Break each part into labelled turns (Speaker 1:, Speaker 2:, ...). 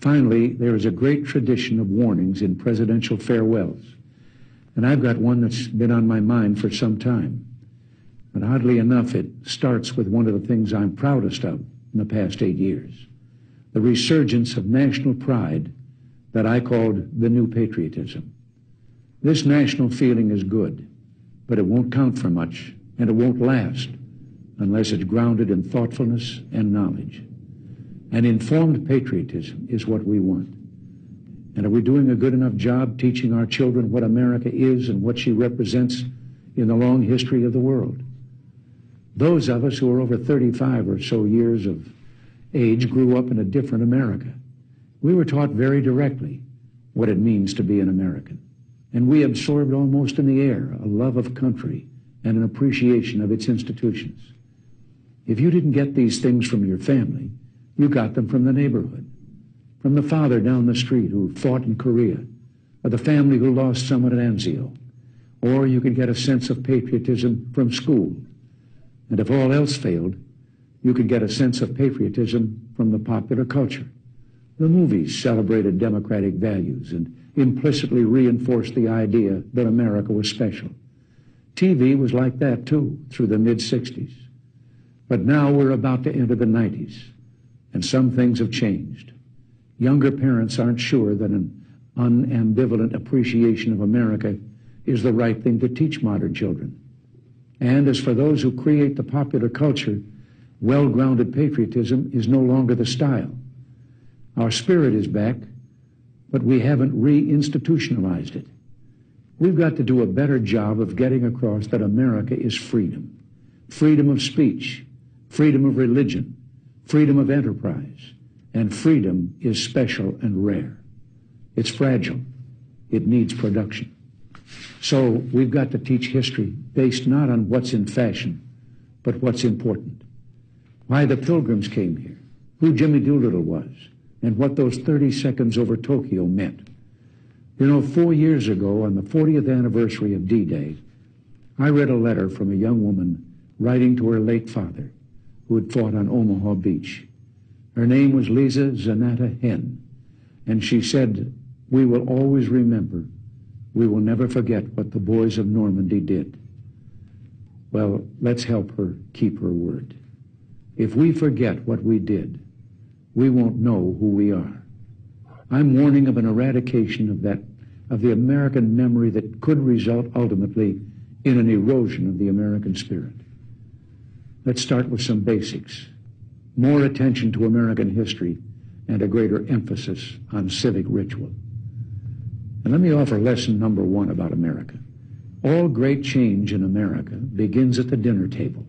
Speaker 1: Finally, there is a great tradition of warnings in presidential farewells, and I've got one that's been on my mind for some time. But oddly enough, it starts with one of the things I'm proudest of in the past 8 years, the resurgence of national pride that I called the new patriotism. This national feeling is good, but it won't count for much, and it won't last unless it's grounded in thoughtfulness and knowledge. An informed patriotism is what we want. And are we doing a good enough job teaching our children what America is and what she represents in the long history of the world? Those of us who are over 35 or so years of age grew up in a different America. We were taught very directly what it means to be an American. And we absorbed almost in the air a love of country and an appreciation of its institutions. If you didn't get these things from your family, you got them from the neighborhood, from the father down the street who fought in Korea, or the family who lost someone at Anzio. Or you could get a sense of patriotism from school. And if all else failed, you could get a sense of patriotism from the popular culture. The movies celebrated democratic values and implicitly reinforced the idea that America was special. TV was like that, too, through the mid-60s. But now we're about to enter the 90s, and some things have changed. Younger parents aren't sure that an unambivalent appreciation of America is the right thing to teach modern children. And as for those who create the popular culture, well-grounded patriotism is no longer the style. Our spirit is back, but we haven't re-institutionalized it. We've got to do a better job of getting across that America is freedom. Freedom of speech, freedom of religion, freedom of enterprise, and freedom is special and rare. It's fragile. It needs production. So we've got to teach history based not on what's in fashion, but what's important. Why the Pilgrims came here, who Jimmy Doolittle was, and what those 30 seconds over Tokyo meant. You know, 4 years ago, on the 40th anniversary of D-Day, I read a letter from a young woman writing to her late father, who had fought on Omaha Beach. Her name was Lisa Zanata Hen, and she said, "We will always remember. We will never forget what the boys of Normandy did." Well, let's help her keep her word. If we forget what we did, we won't know who we are. I'm warning of an eradication of the American memory that could result ultimately in an erosion of the American spirit. Let's start with some basics. More attention to American history and a greater emphasis on civic ritual. And let me offer lesson number 1 about America. All great change in America begins at the dinner table.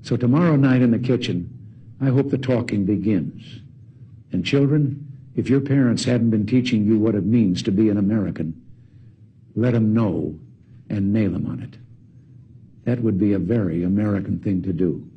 Speaker 1: So tomorrow night in the kitchen, I hope the talking begins. And children, if your parents hadn't been teaching you what it means to be an American, let them know and nail them on it. That would be a very American thing to do.